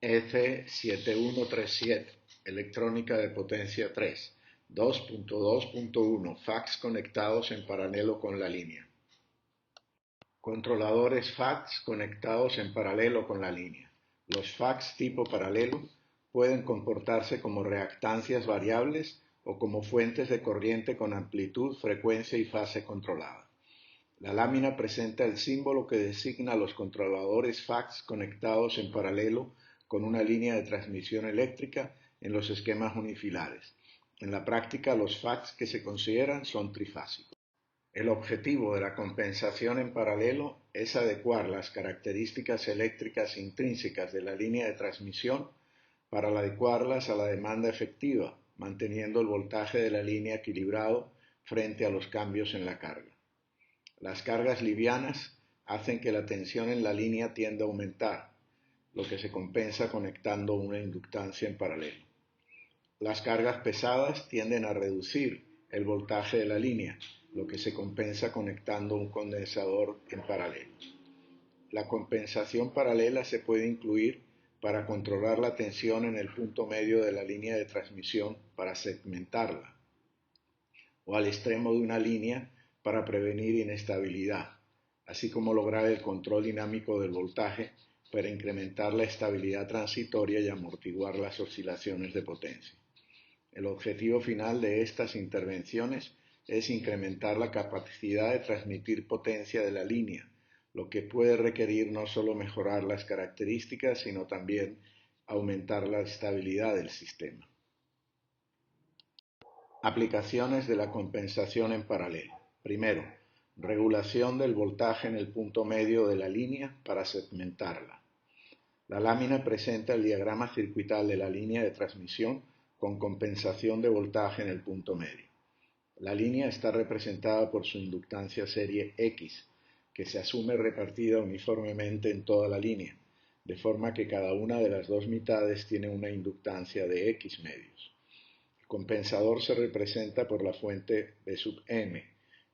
F7137, electrónica de potencia 3, 2.2.1, fax conectados en paralelo con la línea. Controladores fax conectados en paralelo con la línea. Los fax tipo paralelo pueden comportarse como reactancias variables o como fuentes de corriente con amplitud, frecuencia y fase controlada. La lámina presenta el símbolo que designa a los controladores fax conectados en paralelo con una línea de transmisión eléctrica en los esquemas unifilares. En la práctica, los fax que se consideran son trifásicos. El objetivo de la compensación en paralelo es adecuar las características eléctricas intrínsecas de la línea de transmisión para adecuarlas a la demanda efectiva, manteniendo el voltaje de la línea equilibrado frente a los cambios en la carga. Las cargas livianas hacen que la tensión en la línea tienda a aumentar, lo que se compensa conectando una inductancia en paralelo. Las cargas pesadas tienden a reducir el voltaje de la línea, lo que se compensa conectando un condensador en paralelo. La compensación paralela se puede incluir para controlar la tensión en el punto medio de la línea de transmisión para segmentarla, o al extremo de una línea para prevenir inestabilidad, así como lograr el control dinámico del voltaje para incrementar la estabilidad transitoria y amortiguar las oscilaciones de potencia. El objetivo final de estas intervenciones es incrementar la capacidad de transmitir potencia de la línea, lo que puede requerir no solo mejorar las características, sino también aumentar la estabilidad del sistema. Aplicaciones de la compensación en paralelo. Primero, regulación del voltaje en el punto medio de la línea para segmentarla. La lámina presenta el diagrama circuital de la línea de transmisión con compensación de voltaje en el punto medio. La línea está representada por su inductancia serie X, que se asume repartida uniformemente en toda la línea, de forma que cada una de las dos mitades tiene una inductancia de X medios. El compensador se representa por la fuente B sub M,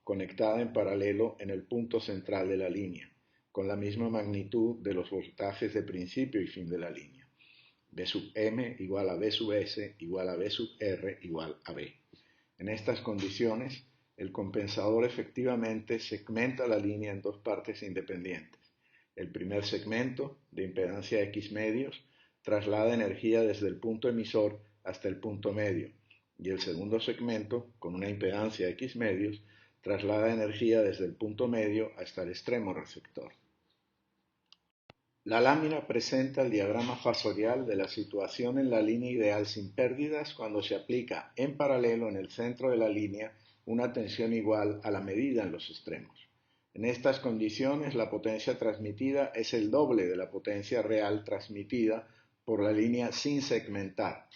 conectada en paralelo en el punto central de la línea, con la misma magnitud de los voltajes de principio y fin de la línea. B sub M igual a B sub S igual a B sub R igual a B. En estas condiciones, el compensador efectivamente segmenta la línea en dos partes independientes. El primer segmento, de impedancia X medios, traslada energía desde el punto emisor hasta el punto medio, y el segundo segmento, con una impedancia X medios, traslada energía desde el punto medio hasta el extremo receptor. La lámina presenta el diagrama fasorial de la situación en la línea ideal sin pérdidas cuando se aplica en paralelo en el centro de la línea una tensión igual a la medida en los extremos. En estas condiciones, la potencia transmitida es el doble de la potencia real transmitida por la línea sin segmentar,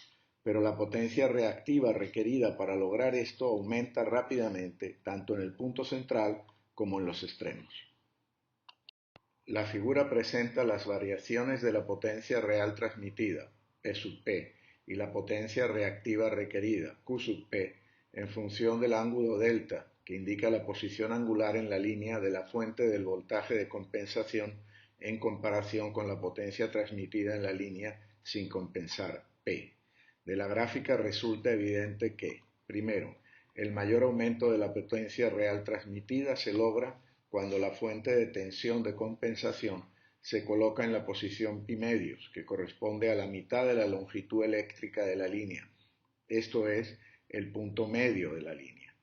pero la potencia reactiva requerida para lograr esto aumenta rápidamente tanto en el punto central como en los extremos. La figura presenta las variaciones de la potencia real transmitida, P sub P, y la potencia reactiva requerida, Q sub P, en función del ángulo delta, que indica la posición angular en la línea de la fuente del voltaje de compensación en comparación con la potencia transmitida en la línea sin compensar, P. De la gráfica resulta evidente que, primero, el mayor aumento de la potencia real transmitida se logra cuando la fuente de tensión de compensación se coloca en la posición pi medios, que corresponde a la mitad de la longitud eléctrica de la línea, esto es, el punto medio de la línea.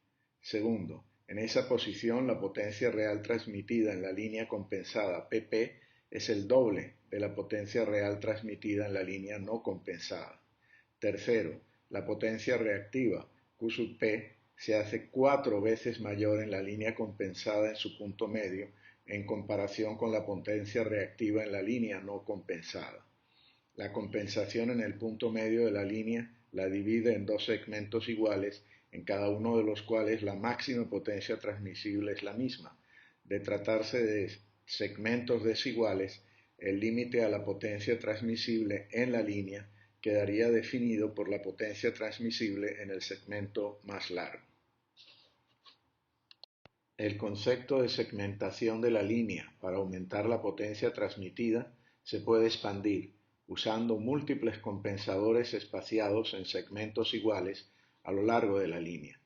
Segundo, en esa posición la potencia real transmitida en la línea compensada pp es el doble de la potencia real transmitida en la línea no compensada. Tercero, la potencia reactiva Q sub P se hace 4 veces mayor en la línea compensada en su punto medio en comparación con la potencia reactiva en la línea no compensada. La compensación en el punto medio de la línea la divide en dos segmentos iguales, en cada uno de los cuales la máxima potencia transmisible es la misma. De tratarse de segmentos desiguales, el límite a la potencia transmisible en la línea quedaría definido por la potencia transmisible en el segmento más largo. El concepto de segmentación de la línea para aumentar la potencia transmitida se puede expandir, usando múltiples compensadores espaciados en segmentos iguales a lo largo de la línea.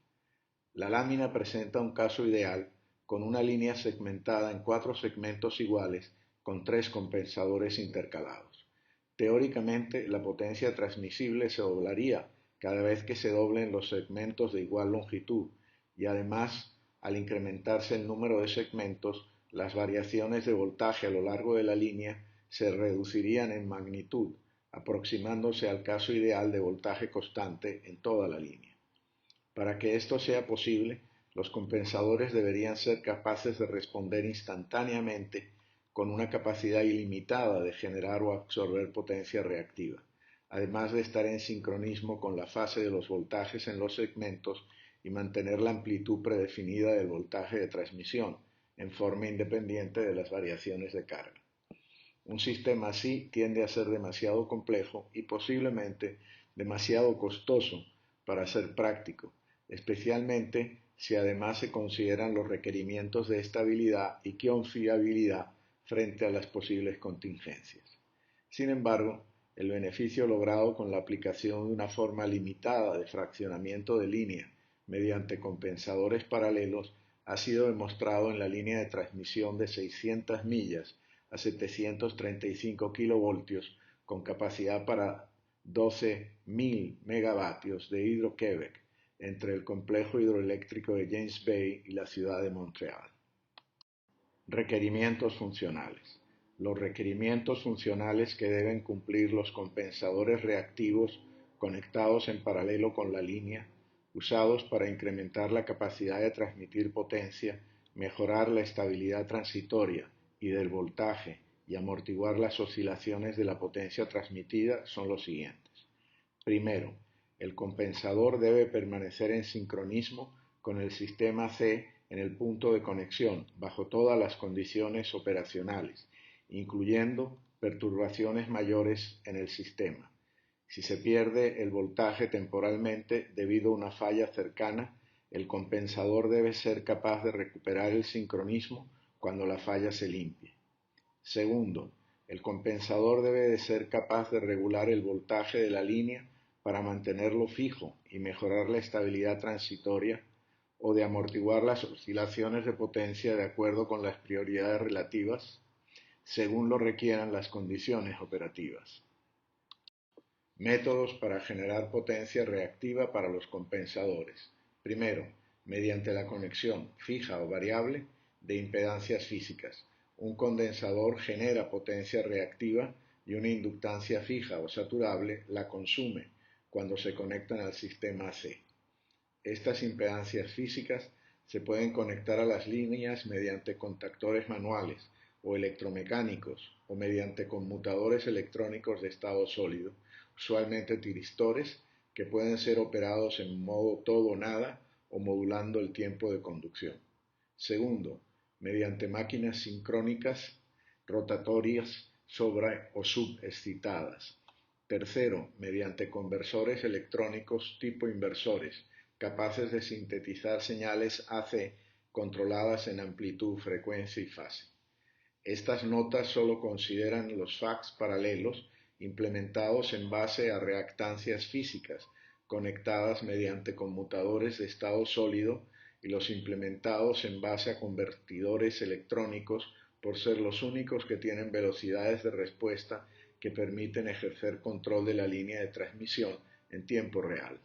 La lámina presenta un caso ideal con una línea segmentada en 4 segmentos iguales con 3 compensadores intercalados. Teóricamente, la potencia transmisible se doblaría cada vez que se doblen los segmentos de igual longitud y además, al incrementarse el número de segmentos, las variaciones de voltaje a lo largo de la línea se reducirían en magnitud, aproximándose al caso ideal de voltaje constante en toda la línea. Para que esto sea posible, los compensadores deberían ser capaces de responder instantáneamente con una capacidad ilimitada de generar o absorber potencia reactiva, además de estar en sincronismo con la fase de los voltajes en los segmentos y mantener la amplitud predefinida del voltaje de transmisión, en forma independiente de las variaciones de carga. Un sistema así tiende a ser demasiado complejo y posiblemente demasiado costoso para ser práctico, especialmente si además se consideran los requerimientos de estabilidad y confiabilidad frente a las posibles contingencias. Sin embargo, el beneficio logrado con la aplicación de una forma limitada de fraccionamiento de línea mediante compensadores paralelos ha sido demostrado en la línea de transmisión de 600 millas a 735 kilovoltios con capacidad para 12.000 megavatios de Hydro-Québec entre el complejo hidroeléctrico de James Bay y la ciudad de Montreal. Requerimientos funcionales. Los requerimientos funcionales que deben cumplir los compensadores reactivos conectados en paralelo con la línea, usados para incrementar la capacidad de transmitir potencia, mejorar la estabilidad transitoria y del voltaje y amortiguar las oscilaciones de la potencia transmitida son los siguientes. Primero, el compensador debe permanecer en sincronismo con el sistema C en el punto de conexión bajo todas las condiciones operacionales, incluyendo perturbaciones mayores en el sistema. Si se pierde el voltaje temporalmente debido a una falla cercana, el compensador debe ser capaz de recuperar el sincronismo cuando la falla se limpie. Segundo, el compensador debe de ser capaz de regular el voltaje de la línea para mantenerlo fijo y mejorar la estabilidad transitoria o de amortiguar las oscilaciones de potencia de acuerdo con las prioridades relativas según lo requieran las condiciones operativas. Métodos para generar potencia reactiva para los compensadores. Primero, mediante la conexión fija o variable de impedancias físicas. Un condensador genera potencia reactiva y una inductancia fija o saturable la consume cuando se conectan al sistema C. Estas impedancias físicas se pueden conectar a las líneas mediante contactores manuales o electromecánicos o mediante conmutadores electrónicos de estado sólido, usualmente tiristores, que pueden ser operados en modo todo o nada o modulando el tiempo de conducción. Segundo, mediante máquinas sincrónicas rotatorias sobre o subexcitadas. Tercero, mediante conversores electrónicos tipo inversores, capaces de sintetizar señales AC controladas en amplitud, frecuencia y fase. Estas notas solo consideran los FACs paralelos implementados en base a reactancias físicas conectadas mediante conmutadores de estado sólido y los implementados en base a convertidores electrónicos por ser los únicos que tienen velocidades de respuesta que permiten ejercer control de la línea de transmisión en tiempo real.